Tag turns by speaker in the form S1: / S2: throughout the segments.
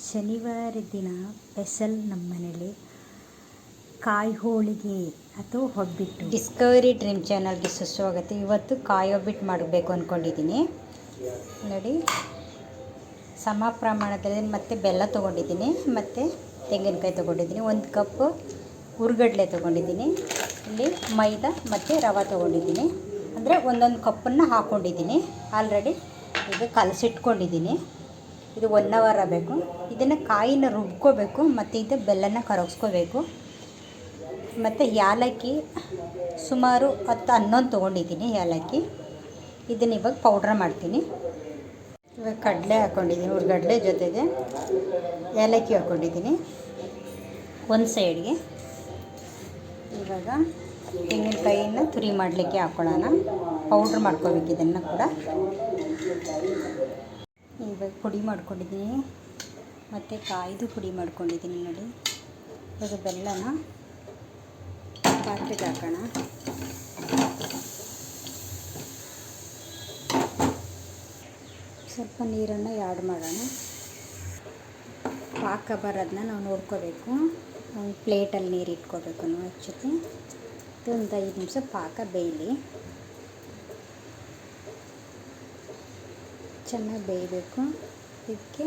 S1: ಶನಿವಾರ ದಿನ ಸ್ಪೆಷಲ್ ನಮ್ಮ ಮನೇಲಿ ಕಾಯಿ ಹೋಳಿಗೆ ಅಥವಾ ಒಬ್ಬಟ್ಟು. ಡಿಸ್ಕವರಿ ಡ್ರೀಮ್ ಚಾನಲ್ಗೆ ಸುಸ್ವಾಗತ. ಇವತ್ತು ಕಾಯಿ ಒಬ್ಬಟ್ಟು ಮಾಡಬೇಕು ಅಂದ್ಕೊಂಡಿದ್ದೀನಿ. ನೋಡಿ, ಸಮ ಪ್ರಮಾಣದಲ್ಲಿ ಮತ್ತು ಬೆಲ್ಲ ತೊಗೊಂಡಿದ್ದೀನಿ, ಮತ್ತು ತೆಂಗಿನಕಾಯಿ ತೊಗೊಂಡಿದ್ದೀನಿ, 1 ಕಪ್ ಹುರ್ಗಡ್ಲೆ ತೊಗೊಂಡಿದ್ದೀನಿ, ಇಲ್ಲಿ ಮೈದಾ ಮತ್ತು ರವೆ ತೊಗೊಂಡಿದ್ದೀನಿ. ಅಂದರೆ ಒಂದೊಂದು ಕಪ್ಪನ್ನು ಹಾಕ್ಕೊಂಡಿದ್ದೀನಿ. ಆಲ್ರೆಡಿ ಈಗ ಕಲಸಿಟ್ಕೊಂಡಿದ್ದೀನಿ. ಇದು 1 ಅವರ್ ಬೇಕು. ಇದನ್ನು ಕಾಯಿನ ರುಬ್ಕೋಬೇಕು ಮತ್ತು ಇದು ಬೆಲ್ಲನ ಕರಗಿಸ್ಕೋಬೇಕು. ಮತ್ತು ಏಲಕ್ಕಿ ಸುಮಾರು 10-11 ತೊಗೊಂಡಿದ್ದೀನಿ ಏಲಕ್ಕಿ. ಇದನ್ನು ಇವಾಗ ಪೌಡ್ರ್ ಮಾಡ್ತೀನಿ. ಇವಾಗ ಕಡಲೆ ಹಾಕ್ಕೊಂಡಿದ್ದೀನಿ, ಹುರ್ಗಡ್ಲೆ ಜೊತೆಗೆ ಏಲಕ್ಕಿ ಹಾಕ್ಕೊಂಡಿದ್ದೀನಿ ಒಂದು ಸೈಡ್ಗೆ. ಇವಾಗ ತೆಂಗಿನಕಾಯಿನ ತುರಿ ಮಾಡಲಿಕ್ಕೆ ಹಾಕ್ಕೊಳ್ಳೋಣ. ಪೌಡ್ರ್ ಮಾಡ್ಕೋಬೇಕು ಇದನ್ನು ಕೂಡ. ಇವಾಗ ಪುಡಿ ಮಾಡ್ಕೊಂಡಿದ್ದೀನಿ ಮತ್ತು ಕಾಯ್ದು ಪುಡಿ ಮಾಡ್ಕೊಂಡಿದ್ದೀನಿ. ನೋಡಿ, ಇವಾಗ ಬೆಲ್ಲನ ಪಾತ್ರೆಗೆ ಹಾಕೋಣ. ಸ್ವಲ್ಪ ನೀರನ್ನು ಆ್ಯಡ್ ಮಾಡೋಣ. ಪಾಕ ಬರೋದನ್ನ ನಾವು ನೋಡ್ಕೋಬೇಕು. ಒಂದು ಪ್ಲೇಟಲ್ಲಿ ನೀರು ಇಟ್ಕೋಬೇಕು ನಾವು. ಆ್ಯಕ್ಚುಲಿ ಒಂದು 5 ನಿಮಿಷ ಪಾಕ ಬೇಯಲಿ, ಚೆನ್ನಾಗಿ ಬೇಯಬೇಕು. ಇದಕ್ಕೆ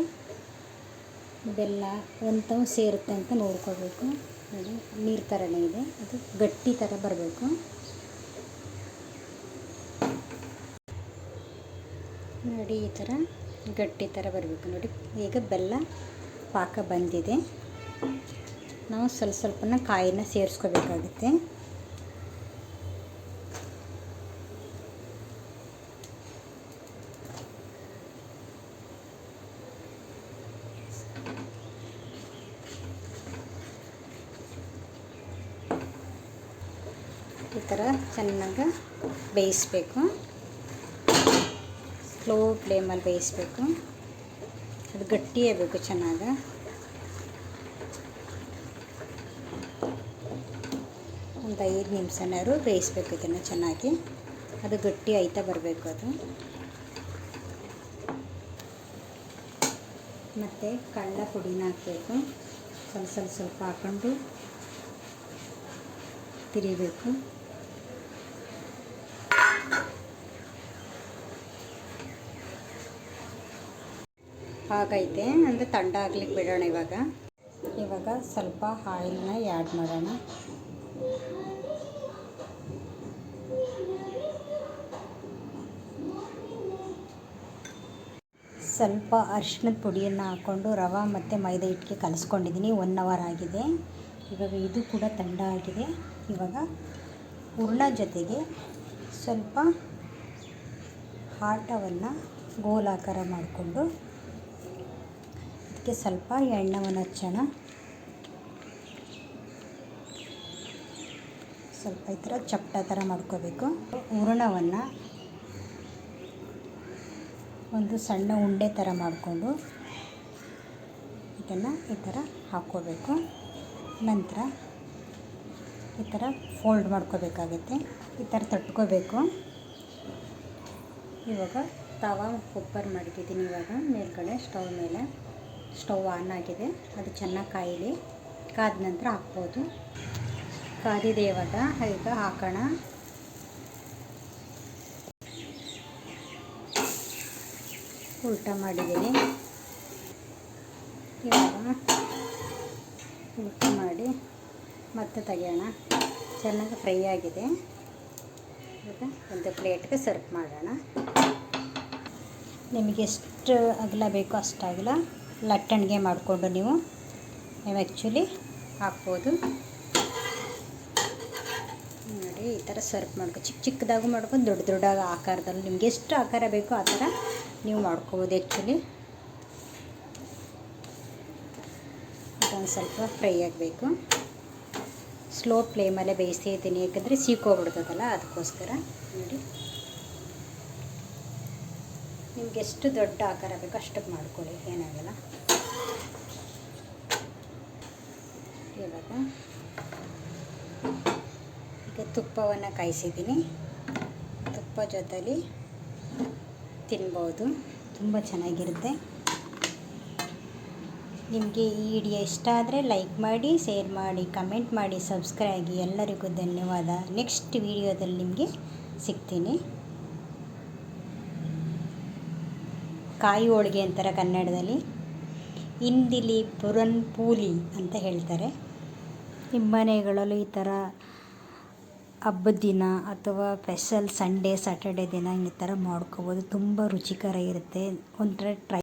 S1: ಬೆಲ್ಲ ಎಂಥವು ಸೇರುತ್ತೆ ಅಂತ ನೋಡ್ಕೋಬೇಕು. ನೋಡಿ, ನೀರು ಥರನೇ ಇದೆ, ಅದು ಗಟ್ಟಿ ಥರ ಬರಬೇಕು. ನೋಡಿ, ಈ ಥರ ಗಟ್ಟಿ ಥರ ಬರಬೇಕು. ನೋಡಿ, ಈಗ ಬೆಲ್ಲ ಪಾಕ ಬಂದಿದೆ. ನಾವು ಸ್ವಲ್ಪನ ಕಾಯಿನ ಸೇರಿಸ್ಕೋಬೇಕಾಗುತ್ತೆ. ಈ ಥರ ಚೆನ್ನಾಗಿ ಬೇಯಿಸಬೇಕು. ಸ್ಲೋ ಫ್ಲೇಮಲ್ಲಿ ಬೇಯಿಸಬೇಕು. ಅದು ಗಟ್ಟಿಯೇ ಬೇಕು ಚೆನ್ನಾಗಿ. ಒಂದು 5 ನಿಮಿಷನಾದ್ರು ಬೇಯಿಸಬೇಕು ಇದನ್ನು ಚೆನ್ನಾಗಿ. ಅದು ಗಟ್ಟಿ ಆಯ್ತಾ ಬರಬೇಕು ಅದು. ಮತ್ತು ಕಡಲೆ ಪುಡಿನ ಹಾಕಬೇಕು. ಸ್ವಲ್ಪ ಹಾಕ್ಕೊಂಡು ತಿರಿಬೇಕು. ಹಾಗೈತೆ ಅಂದರೆ ತಣ್ಣ ಆಗ್ಲಿಕ್ಕೆ ಬಿಡೋಣ. ಇವಾಗ ಸ್ವಲ್ಪ ಆಯಿಲ್ನ ಆ್ಯಡ್ ಮಾಡೋಣ. ಸ್ವಲ್ಪ ಅರಿಶಿಣದ ಪುಡಿಯನ್ನು ಹಾಕ್ಕೊಂಡು ರವೆ ಮತ್ತು ಮೈದಾ ಹಿಟ್ಟಿಗೆ ಕಲಿಸ್ಕೊಂಡಿದ್ದೀನಿ. 1 ಅವರ್ ಆಗಿದೆ. ಇವಾಗ ಇದು ಕೂಡ ತಣ್ಣ ಆಗಿದೆ. ಇವಾಗ ಹೂರಣ ಜೊತೆಗೆ ಸ್ವಲ್ಪ ಆಟವನ್ನು ಗೋಲಾಕಾರ ಮಾಡಿಕೊಂಡು ಇದಕ್ಕೆ ಸ್ವಲ್ಪ ಎಣ್ಣೆವನ್ನು ಹಚ್ಚೋಣ. ಸ್ವಲ್ಪ ಈ ಥರ ಚಪ್ಪಟ ಥರ ಮಾಡ್ಕೋಬೇಕು. ಹೂರಣವನ್ನು ಒಂದು ಸಣ್ಣ ಉಂಡೆ ಥರ ಮಾಡಿಕೊಂಡು ಇದನ್ನು ಈ ಥರ ಹಾಕ್ಕೋಬೇಕು. ನಂತರ ಈ ಥರ ಫೋಲ್ಡ್ ಮಾಡ್ಕೋಬೇಕಾಗುತ್ತೆ. ಈ ಥರ ತಟ್ಕೋಬೇಕು. ಇವಾಗ ತವಾ ಕುಕ್ಕರ್ ಮಾಡಿದ್ದೀನಿ. ಇವಾಗ ಮೇಲ್ಗಡೆ ಸ್ಟವ್ ಆನ್ ಆಗಿದೆ. ಅದು ಚೆನ್ನಾಗಿ ಕಾಯಲಿ. ಕಾದ ನಂತರ ಹಾಕ್ಬೋದು. ಕಾದಿದೆ. ಈಗ ಹಾಕೋಣ. ಉಲ್ಟಾ ಮಾಡಿದ್ದೀನಿ. ಇವಾಗ ಉಲ್ಟಾ ಮಾಡಿ ಮತ್ತೆ ತೆಗೆಯೋಣ. ಚೆನ್ನಾಗಿ ಫ್ರೈ ಆಗಿದೆ. ಈಗ ಒಂದು ಪ್ಲೇಟ್ಗೆ ಸರ್ವ್ ಮಾಡೋಣ. ನಿಮಗೆ ಎಷ್ಟು ಅಗಲ ಬೇಕೋ ಅಷ್ಟು ಅಗಲ ಲಟ್ಟಣಿಗೆ ಮಾಡಿಕೊಂಡು ನೀವು ಆ್ಯಕ್ಚುಲಿ ಹಾಕ್ಬೋದು. ನೋಡಿ, ಈ ಥರ ಸರ್ವ್ ಚಿಕ್ಕದಾಗೂ ಮಾಡ್ಕೊಂಡು ದೊಡ್ಡದಾಗಿ ಆಕಾರದಲ್ಲಿ ನಿಮ್ಗೆ ಎಷ್ಟು ಆಕಾರ ಬೇಕೋ ಆ ಥರ ನೀವು ಮಾಡ್ಕೋಬೋದು. ಆ್ಯಕ್ಚುಲಿ ಇದೊಂದು ಸ್ವಲ್ಪ ಫ್ರೈ ಆಗಬೇಕು. ಸ್ಲೋ ಫ್ಲೇಮಲ್ಲೇ ಬೇಯಿಸ್ತಿದ್ದೀನಿ, ಯಾಕಂದರೆ ಸೀಕೋಗ್ಬಿಡ್ತದಲ್ಲ ಅದಕ್ಕೋಸ್ಕರ. ನೋಡಿ, ನಿಮ್ಗೆ ಎಷ್ಟು ದೊಡ್ಡ ಆಕಾರ ಬೇಕೋ ಅಷ್ಟಕ್ಕೆ ಮಾಡ್ಕೊಳ್ಳಿ, ಏನಾಗಲ್ಲ. ಈಗ ತುಪ್ಪವನ್ನು ಕಾಯಿಸಿದ್ದೀನಿ. ತುಪ್ಪ ಜೊತೆಲಿ ತಿನ್ಬೋದು, ತುಂಬ ಚೆನ್ನಾಗಿರುತ್ತೆ. ನಿಮಗೆ ಈ ವಿಡಿಯೋ ಇಷ್ಟ ಆದರೆ ಲೈಕ್ ಮಾಡಿ, ಶೇರ್ ಮಾಡಿ, ಕಮೆಂಟ್ ಮಾಡಿ, ಸಬ್ಸ್ಕ್ರೈಬ್ ಆಗಿ. ಎಲ್ಲರಿಗೂ ಧನ್ಯವಾದ. ನೆಕ್ಸ್ಟ್ ವಿಡಿಯೋದಲ್ಲಿ ನಿಮಗೆ ಸಿಗ್ತೀನಿ. ಕಾಯಿ ಹೋಳಿಗೆ ಅಂತಾರೆ ಕನ್ನಡದಲ್ಲಿ, ಹಿಂದಿಲಿ ಪುರನ್ ಪೂಲಿ ಅಂತ ಹೇಳ್ತಾರೆ. ನಿಮ್ಮ ಮನೆಗಳಲ್ಲೂ ಈ ಥರ ಹಬ್ಬದ ದಿನ ಅಥವಾ ಸ್ಪೆಷಲ್ ಸಂಡೇ ಸ್ಯಾಟರ್ಡೆ ದಿನ ಈ ಥರ ಮಾಡ್ಕೋಬೋದು. ತುಂಬ ರುಚಿಕರ ಇರುತ್ತೆ. ಒಂಥರ ಟ್ರೈ